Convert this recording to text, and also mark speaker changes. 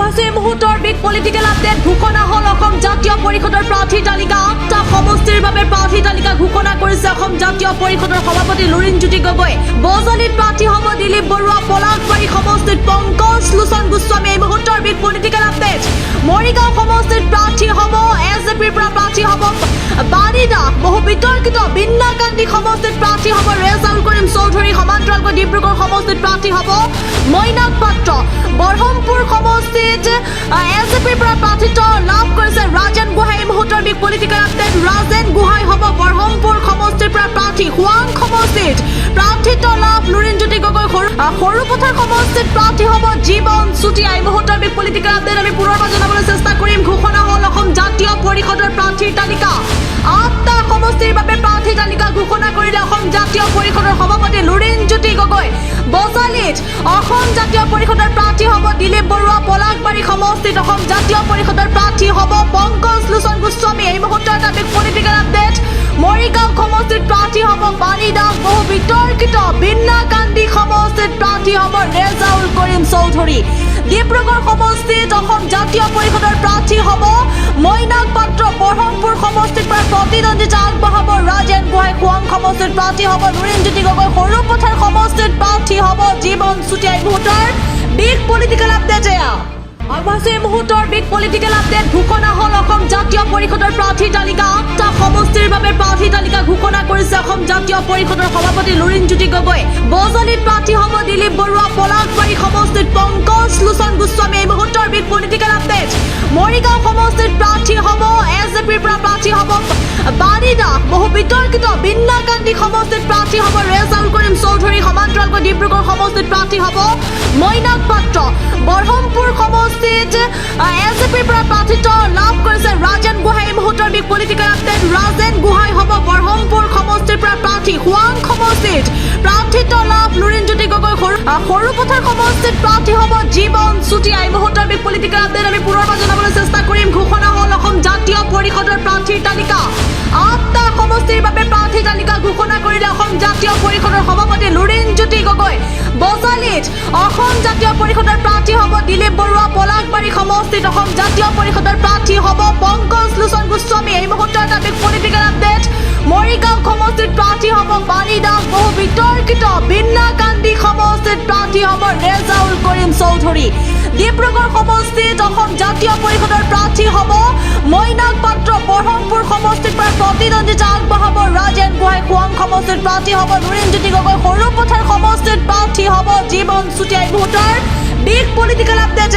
Speaker 1: আগবাঢ়িছে মুহূৰ্তৰ big political update ঘোষণা হল অসম জাতীয় পৰিষদৰ প্ৰাৰ্থী তালিকা 8টা সমষ্টিৰ বাবে প্ৰাৰ্থী তালিকা ঘোষণা কৰিছে অসম জাতীয় পৰিষদৰ সভাপতি লুৰিণজ্যোতি গগৈ বজালিত প্ৰাৰ্থী হ'ব দিলীপ বৰুৱা পলাশবাৰী সমষ্টিত পংকজ লোচন গোস্বামী এই মুহূৰ্তৰ বিগ পলিটিকেল আপডেট মৰিগাঁও সমষ্টিত প্ৰাৰ্থী হ'ব এছজেপিৰ পৰা প্ৰাৰ্থী হ'ব বাৰিদা বহু বিতৰ্কিত বিন্নাকান্দি সমষ্টিত প্ৰাৰ্থী হ'ব ৰেজাউল কৰিম চৌধুৰী সমান্তৰালকৈ ডিব্ৰুগড় সমষ্টিত প্ৰাৰ্থী হ'ব মৈনাক পাত্ৰ বৰহমপুৰ সমষ্টিত এছজেপিৰ পৰা প্ৰাৰ্থিত্ব লাভ কৰিছে ৰাজেন গোহাঁই এই মুহূৰ্তৰ big political update Rajen Gohain হ'ব বৰহমপুৰ সমষ্টিৰ পৰা প্ৰাৰ্থী হুৱাং সমষ্টিত প্ৰাৰ্থিত্ব লাভ লুৰিণজ্যোতি গগৈ সৰুপথাৰ সমষ্টিত প্ৰাৰ্থী হ'ব জীৱন চুতীয়া এই মুহূৰ্তৰ বিগ পলিটিকেল আপডেট আমি পুনৰ জনাবলৈ চেষ্টা কৰিম ঘোষণা হ'ল অসম জাতীয় পৰিষদৰ প্ৰাৰ্থীৰ তালিকা 8টা সমষ্টিৰ বাবে প্ৰাৰ্থী তালিকা ঘোষণা কৰিলে অসম জাতীয় পৰিষদৰ সভাপতি লুৰিণজ্যোতি গগৈ বজালিত অসম জাতীয় পৰিষদৰ প্ৰাৰ্থী হ'ব দিলীপ বৰুৱা পলাশবাৰী সমষ্টিত অসম জাতীয় পৰিষদৰ প্ৰাৰ্থী হ'ব পংকজ লোচন গোস্বামী এই মুহূৰ্তৰ এটা বিগ পলিটিকেল আপডেট মৰিগাঁও সমষ্টিত প্ৰাৰ্থী হ'ব বাৰিদা বহু বিতৰ্কিত বিন্নাকান্দি সমষ্টিত প্ৰাৰ্থী হ'ব ৰেজাউল কৰিম চৌধুৰী ডিব্ৰুগড় সমষ্টিত অসম জাতীয় পৰিষদৰ প্ৰাৰ্থী হ'ব মৈনাক পাত্ৰ বৰহমপুৰ সমষ্টিত পৰা প্ৰতিদ্বন্দ্বিতা আগবঢ়াব ৰাজেন গোহাঁই হুৱাং সমষ্টিত প্ৰাৰ্থী হ'ব লুৰিণজ্যোতি গগৈ সৰুপথাৰ সমষ্টিত প্ৰাৰ্থী হ'ব জীৱন চুতীয়া এই মুহূৰ্তৰ বিগ পলিটিকেল আপডেট আগবাঢ়িছে মুহূৰ্তৰ বিগ পলিটিকেল আপডেট ঘোষণা হল অসম জাতীয় পৰিষদৰ প্ৰাৰ্থী তালিকা 8টা সমষ্টিৰ বাবে প্ৰাৰ্থী তালিকা ঘোষণা কৰিছে অসম জাতীয় পৰিষদৰ সভাপতি লুৰিণজ্যোতি গগৈ বজালিত প্ৰাৰ্থী হ'ব দিলীপ বৰুৱা পলাশবাৰী সমষ্টিত পংকজ লোচন গোস্বামী এই মুহূৰ্তৰ বিগ পলিটিকেল আপডেট মৰিগাঁও সমষ্টিত প্ৰাৰ্থী হ'ব এছজেপিৰ পৰা প্ৰাৰ্থী হ'ব বাৰিদা বহু বিতৰ্কিত বিন্নাকান্দি সমষ্টিত প্ৰাৰ্থী হ'ব ৰেজাউল কৰিম চৌধুৰী সমান্তৰালকৈ ডিব্ৰুগড় সমষ্টিত প্ৰাৰ্থী হ'ব মৈনাক পাত্ৰ বৰহমপুৰ সমষ্টিত এছজেপিৰ পৰা প্ৰাৰ্থিত্ব লাভ কৰিছে ৰাজেন গোহাঁই এই মুহূৰ্তৰ big political update Rajen Gohain হ'ব বৰহমপুৰ সমষ্টিৰ পৰা প্ৰাৰ্থী হুৱাং সমষ্টিত প্ৰাৰ্থিত্ব লাভ লুৰিণজ্যোতি গগৈ সৰুপথাৰ সমষ্টিত প্ৰাৰ্থী হ'ব জীৱন চুতীয়া এই মুহূৰ্তৰ বিগ পলিটিকেল আপডেট আমি পুনৰ জনাবলৈ চেষ্টা কৰিম ঘোষণা হ'ল অসম জাতীয় পৰিষদৰ প্ৰাৰ্থীৰ তালিকা 8টা সমষ্টিৰ বাবে প্ৰাৰ্থী তালিকা ঘোষণা কৰিলে অসম জাতীয় পৰিষদৰ সভাপতি লুৰিণজ্যোতি গগৈ বজালিত অসম জাতীয় পৰিষদৰ প্ৰাৰ্থী হ'ব দিলীপ বৰুৱা পলাশবাৰী সমষ্টিত অসম জাতীয় পৰিষদৰ প্ৰাৰ্থী হ'ব পংকজ লোচন গোস্বামী এই মুহূৰ্তৰ এটা বিগ পলিটিকেল আপডেট মৰিগাঁও সমষ্টিত প্ৰাৰ্থী হ'ব বাৰিদা বহু বিতৰ্কিত বিন্নাকান্দি সমষ্টিত প্ৰাৰ্থী হ'ব ৰেজাউল কৰিম চৌধুৰী ডিব্ৰুগড় সমষ্টিত অসম জাতীয় পৰিষদৰ প্ৰাৰ্থী হ'ব মৈনাক পাত্ৰ বৰহমপুৰ সমষ্টিত পৰা প্ৰতিদ্বন্দ্বিতা আগবঢ়াব ৰাজেন গোহাঁই হুৱাং সমষ্টিত প্ৰাৰ্থী হ'ব লুৰিণজ্যোতি গগৈ সৰুপথাৰ সমষ্টিত প্ৰাৰ্থী হ'ব জীৱন চুতীয়া এই মুহূৰ্তৰ বিগ পলিটিকেল আপডেট